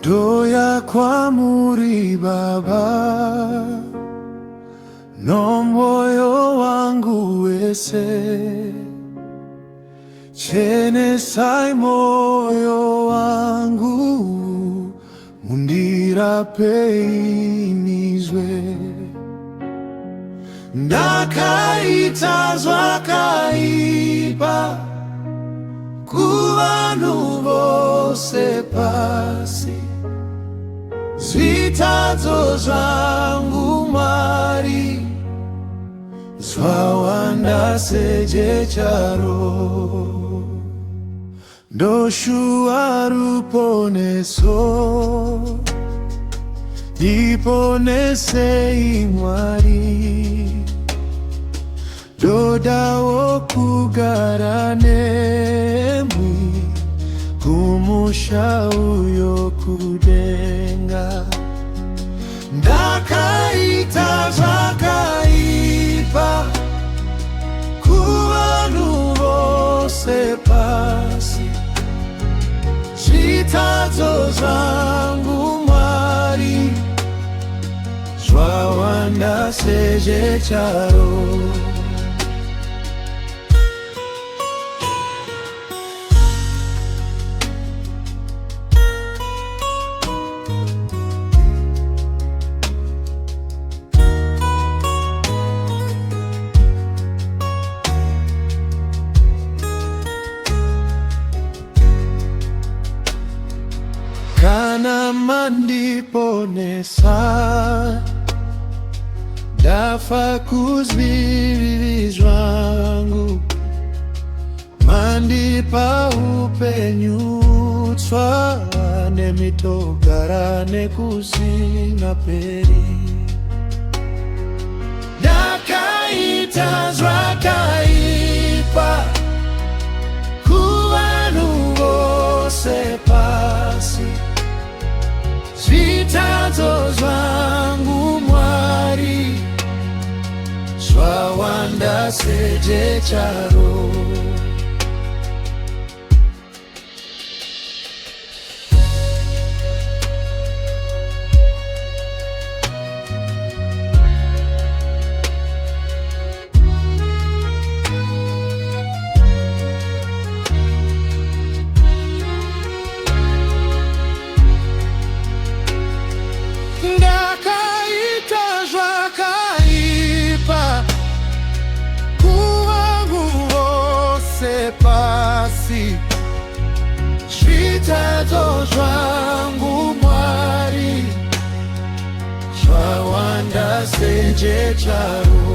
Doya kwa muri Baba, no moyo wangu wese, chene sai moyo wangu, mundira peinizwe. Ndakaitazwa kaipa, kuvanhu vose pasi, zvitadzo zvangu Mwari, zvawanda sejecharo. Ndoshua ruponeso, ndiponesei Mwari, dodawo kugara nemwi, kumusha uyo kudenga. Ndakaita zvakaipa, kuvanhu vose pasi, zvitadzo zvangu Mwari, zvawanda sejecharo. Kana mandiponesa, dafa kuzvivi zvangu, mandipa upenyu tsva, nemitogara nekusina peri. Ndakaita zvakaipa, kuvanhu vose pasi, zvitadzo zvangu Mwari, zvawanda sejecharo. Ndakaita zvakaipa, kuvanhu vose pasi, zvitadzo zvangu Mwari, zvawanda sejecharo.